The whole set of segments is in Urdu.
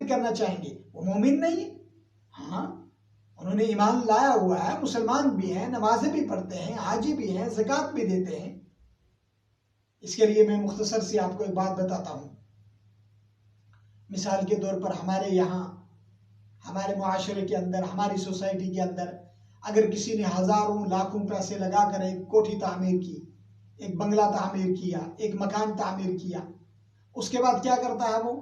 کرنا چاہیں گے وہ مومن نہیں ہے. ہاں انہوں نے ایمان لایا ہوا ہے، مسلمان بھی ہیں، نمازیں بھی پڑھتے ہیں، حاجی بھی ہیں، زکوٰۃ بھی دیتے ہیں. اس کے لیے میں مختصر سی آپ کو ایک بات بتاتا ہوں. مثال کے طور پر ہمارے یہاں، ہمارے معاشرے کے اندر، ہماری سوسائٹی کے اندر اگر کسی نے ہزاروں لاکھوں پیسے لگا کر ایک کوٹھی تعمیر کی، ایک بنگلہ تعمیر کیا، ایک مکان تعمیر کیا، اس کے بعد کیا کرتا ہے وہ؟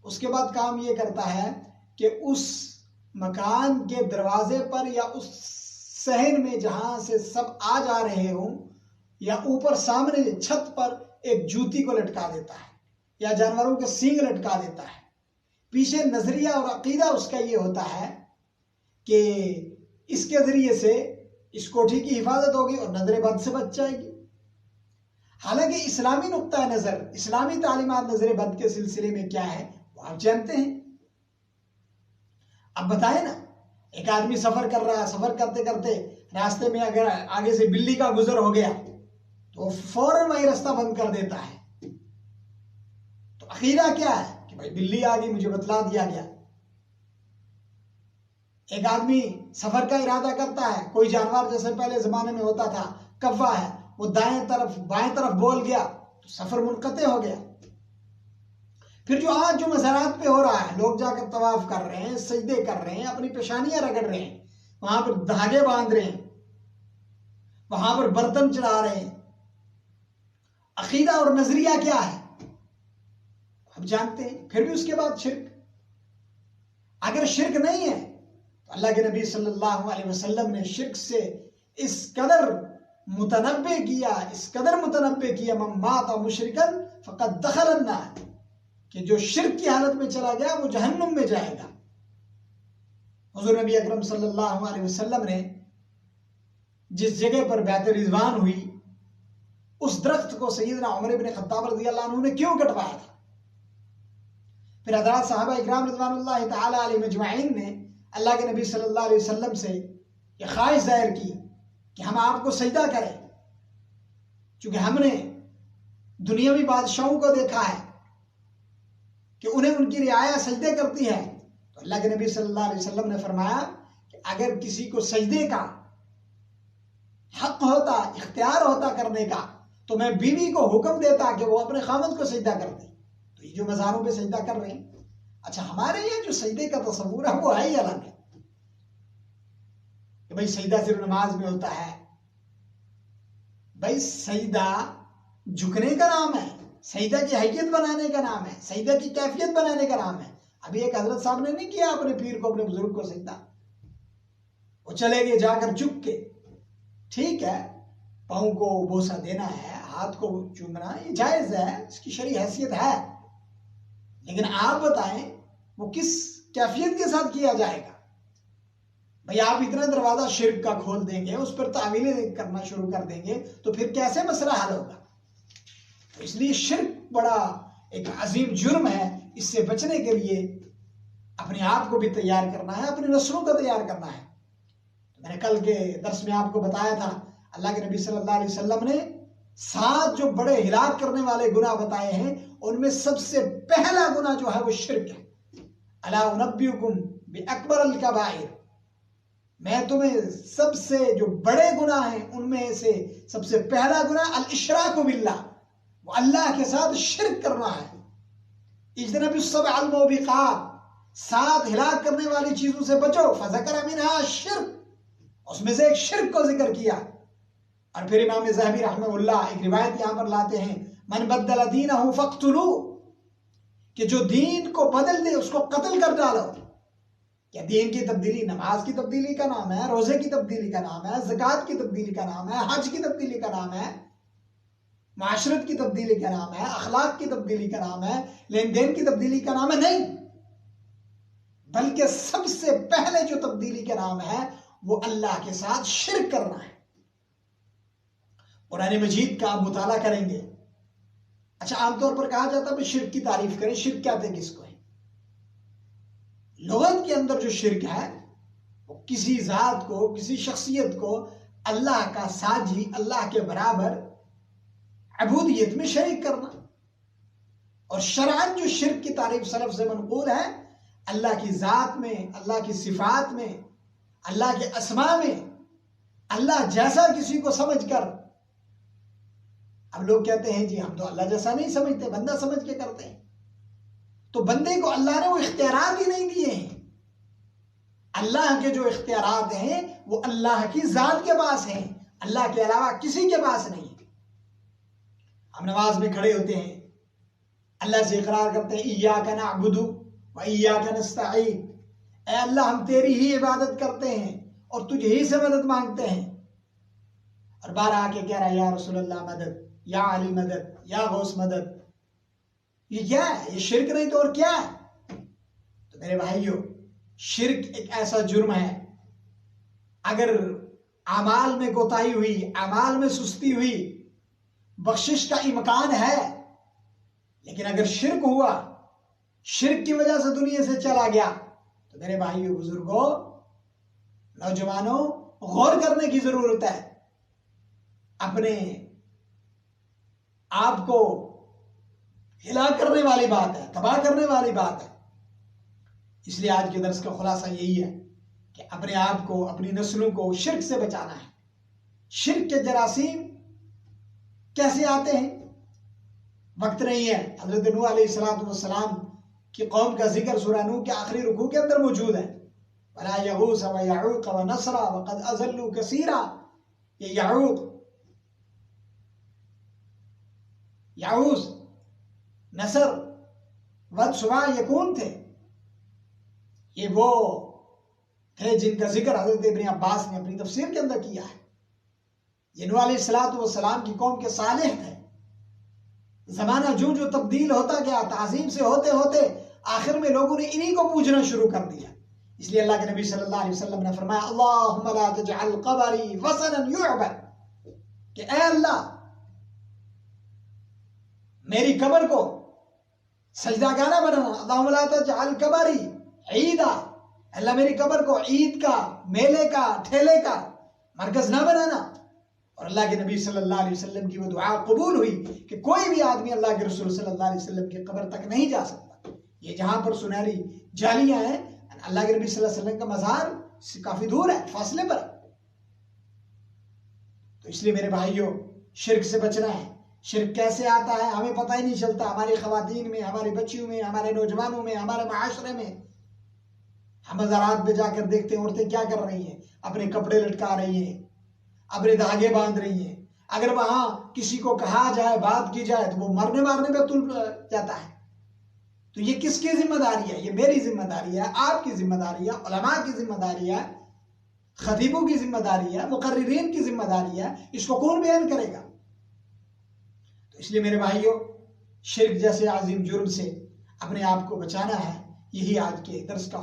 اس کے بعد کام یہ کرتا ہے کہ اس مکان کے دروازے پر یا اس صحن میں جہاں سے سب آ جا رہے ہوں یا اوپر سامنے چھت پر ایک جوتی کو لٹکا دیتا ہے یا جانوروں کے سینگ لٹکا دیتا ہے. پیچھے نظریہ اور عقیدہ اس کا یہ ہوتا ہے کہ اس کے ذریعے سے اس کوٹھی کی حفاظت ہوگی اور نظر بد سے بچ جائے گی. حالانکہ اسلامی نقطہ نظر، اسلامی تعلیمات نظر بد کے سلسلے میں کیا ہے وہ آپ جانتے ہیں. اب بتائیں نا، ایک آدمی سفر کر رہا ہے، سفر کرتے کرتے راستے میں اگر آگے سے بلی کا گزر ہو گیا تو فوراً وہی راستہ بند کر دیتا ہے. تو عقیدہ کیا ہے کہ بھائی بلی آ گئی، مجھے بتلا دیا گیا. ایک آدمی سفر کا ارادہ کرتا ہے، کوئی جانور جیسے پہلے زمانے میں ہوتا تھا کوا ہے، وہ دائیں طرف بائیں طرف بول گیا تو سفر منقطع ہو گیا. پھر جو آج جو مزارات پہ ہو رہا ہے، لوگ جا کر طواف کر رہے ہیں، سجدے کر رہے ہیں، اپنی پیشانیاں رگڑ رہے ہیں، وہاں پر دھاگے باندھ رہے ہیں، وہاں پر برتن چڑھا رہے ہیں. عقیدہ اور نظریہ کیا ہے اب جانتے ہیں. پھر بھی اس کے بعد شرک. اگر شرک نہیں ہے تو اللہ کے نبی صلی اللہ علیہ وسلم نے شرک سے اس قدر متنبع کیا من مات مشرکا فقد دخل النار، کہ جو شرک کی حالت میں چلا گیا وہ جہنم میں جائے گا. حضور نبی اکرم صلی اللہ علیہ وسلم نے جس جگہ پر بیعت رضوان ہوئی، اس درخت کو سیدنا عمر بن خطاب رضی اللہ عنہ نے کیوں کٹوایا تھا؟ پھر حضرات صحابہ اکرام رضوان اللہ تعالی علیہ مجمعین نے اللہ کے نبی صلی اللہ علیہ وسلم سے یہ خواہش ظاہر کی کہ ہم آپ کو سجدہ کریں، چونکہ ہم نے دنیاوی بادشاہوں کو دیکھا ہے کہ انہیں ان کی رعایا سجدے کرتی ہے. تو اللہ کے نبی صلی اللہ علیہ وسلم نے فرمایا کہ اگر کسی کو سجدے کا حق ہوتا، اختیار ہوتا کرنے کا، تو میں بیوی کو حکم دیتا کہ وہ اپنے خاوند کو سجدہ کر دے. تو یہ جو مزاروں پہ سجدہ کر رہے ہیں، اچھا ہمارے یہ جو سجدے کا تصور ہے وہ ہے ہی الگ ہے کہ بھائی سجدہ صرف نماز میں ہوتا ہے. بھائی سجدہ جھکنے کا نام ہے، سجدہ کی حیثیت بنانے کا نام ہے، سجدہ کی کیفیت بنانے کا نام ہے. ابھی ایک حضرت صاحب نے نہیں کیا اپنے پیر کو، اپنے بزرگ کو سجدہ، وہ چلے گئے جا کر جھک کے. ٹھیک ہے، پاؤں کو بوسہ دینا ہے، ہاتھ کو چومنا، یہ جائز ہے، اس کی شرعی حیثیت ہے. لیکن آپ بتائیں وہ کس کیفیت کے ساتھ کیا جائے گا؟ بھئی آپ اتنا دروازہ شرک کا کھول دیں گے، اس پر تعویلیں کرنا شروع کر دیں گے تو پھر کیسے مسئلہ حل ہوگا؟ تو اس لیے شرک بڑا ایک عظیم جرم ہے. اس سے بچنے کے لیے اپنے آپ کو بھی تیار کرنا ہے، اپنی نسلوں کو تیار کرنا ہے. میں نے کل کے درس میں آپ کو بتایا تھا، اللہ کے نبی صلی اللہ علیہ وسلم نے 7 جو بڑے ہلاک کرنے والے گناہ بتائے ہیں، ان میں سب سے پہلا گناہ جو ہے وہ شرک ہے. الا انبئکم باکبر الکبائر، میں تمہیں سب سے جو بڑے گناہ ہیں ان میں سے سب سے پہلا گناہ الاشراک باللہ، وہ اللہ کے ساتھ شرک کرنا ہے. اجتنبوا السبع الموبقات، 7 ہلاک کرنے والی چیزوں سے بچو. فذکر منها الشرک، اس میں سے ایک شرک کو ذکر کیا. اور پھر امام ذہبی رحمہ اللہ ایک روایت یہاں پر لاتے ہیں، من بدل دینہ فاقتلوہ، کہ جو دین کو بدل دے اس کو قتل کر ڈالو. کیا دین کی تبدیلی نماز کی تبدیلی کا نام ہے، روزے کی تبدیلی کا نام ہے، زکوٰۃ کی تبدیلی کا نام ہے، حج کی تبدیلی کا نام ہے، معاشرت کی تبدیلی کا نام ہے، اخلاق کی تبدیلی کا نام ہے، لین دین کی تبدیلی کا نام ہے؟ نہیں، بلکہ سب سے پہلے جو تبدیلی کا نام ہے وہ اللہ کے ساتھ شرک کرنا ہے. قرآن مجید کا آپ مطالعہ کریں گے. اچھا عام طور پر کہا جاتا ہے شرک کی تعریف کریں، شرک کہتے کس کو ہے؟ لغت کے اندر جو شرک ہے وہ کسی ذات کو، کسی شخصیت کو اللہ کا ساجی، اللہ کے برابر عبودیت میں شریک کرنا. اور شرعاً جو شرک کی تعریف سلف سے منقول ہے، اللہ کی ذات میں، اللہ کی صفات میں، اللہ کے اسماء میں اللہ جیسا کسی کو سمجھ کر، اب لوگ کہتے ہیں جی ہم تو اللہ جیسا نہیں سمجھتے، بندہ سمجھ کے کرتے ہیں، تو بندے کو اللہ نے وہ اختیارات ہی نہیں دیے ہیں۔ اللہ کے جو اختیارات ہیں وہ اللہ کی ذات کے پاس ہیں، اللہ کے علاوہ کسی کے پاس نہیں۔ ہم نماز میں کھڑے ہوتے ہیں، اللہ سے اقرار کرتے ہیں ایاک نعبد و ایاک نستعین، اے اللہ ہم تیری ہی عبادت کرتے ہیں اور تجھ ہی سے مدد مانگتے ہیں، اور بار آ کے کہہ رہا ہے یا رسول اللہ مدد، یا علی مدد، یا غوث مدد۔ یہ کیا ہے؟ یہ شرک نہیں تو اور کیا ہے؟ تو میرے بھائیو، شرک ایک ایسا جرم ہے، اگر اعمال میں کوتاہی ہوئی، اعمال میں سستی ہوئی، بخشش کا امکان ہے، لیکن اگر شرک ہوا، شرک کی وجہ سے دنیا سے چلا گیا، تو میرے بھائیو، بزرگوں، نوجوانوں، غور کرنے کی ضرورت ہے۔ اپنے آپ کو ہلاک کرنے والی بات ہے، تباہ کرنے والی بات ہے۔ اس لیے آج کے درس کا خلاصہ یہی ہے کہ اپنے آپ کو، اپنی نسلوں کو شرک سے بچانا ہے۔ شرک کے جراثیم کیسے آتے ہیں؟ وقت نہیں ہے، حضرت نوح علیہ السلام کی قوم کا ذکر سورہ نوح کے آخری رکوع کے اندر موجود ہے۔ وَلَا يَغُوثَ وَيَعُوقَ وَنَسْرَ وَقَدْ أَضَلُّوا كَثِيرًا۔ یہ یعوز، نصر، ود، سواع، یہ کون تھے؟ یہ وہ تھے جن کا ذکر حضرت ابن عباس نے اپنی تفسیر کے اندر کیا ہے۔ یہ نوح علیہ السلام کی قوم کے صالح تھے۔ زمانہ جو تبدیل ہوتا گیا، تعظیم سے ہوتے ہوتے آخر میں لوگوں نے انہی کو پوجنا شروع کر دیا۔ اس لیے اللہ کے نبی صلی اللہ علیہ وسلم نے فرمایا اللہم لا تجعل قبری وثنا یعبد، کہ اے اللہ میری قبر کو سجدہ گاہ نہ بنانا۔ اللہم لا تجعل قبری عیدا، اللہ میری قبر کو عید کا، میلے کا، ٹھیلے کا مرکز نہ بنانا۔ اور اللہ کے نبی صلی اللہ علیہ وسلم کی وہ دعا قبول ہوئی کہ کوئی بھی آدمی اللہ کے رسول صلی اللہ علیہ وسلم کی قبر تک نہیں جا سکتا۔ یہ جہاں پر سنہری جالیاں ہیں، اللہ کے نبی صلی اللہ علیہ وسلم کا مزار سے کافی دور ہے، فاصلے پر۔ تو اس لیے میرے بھائیوں، شرک سے بچنا ہے۔ شرک کیسے آتا ہے ہمیں پتہ ہی نہیں چلتا۔ ہماری خواتین میں، ہماری بچیوں میں، ہمارے نوجوانوں میں، ہمارے معاشرے میں، ہم مزارات پہ جا کر دیکھتے ہیں عورتیں کیا کر رہی ہیں، اپنے کپڑے لٹکا رہی ہیں، اپنے دھاگے باندھ رہی ہیں۔ اگر وہاں کسی کو کہا جائے، بات کی جائے، تو وہ مرنے مارنے پہ تل جاتا ہے۔ تو یہ کس کی ذمہ داری ہے؟ یہ میری ذمہ داری ہے، آپ کی ذمہ داری ہے، علماء کی ذمہ داری ہے، خطیبوں کی ذمہ داری ہے، مقررین کی ذمہ داری ہے۔ اس کو کون بیان کرے گا؟ تو اس لیے میرے بھائیوں، شرک جیسے عظیم جرم سے اپنے آپ کو بچانا ہے۔ یہی آج کے درس کا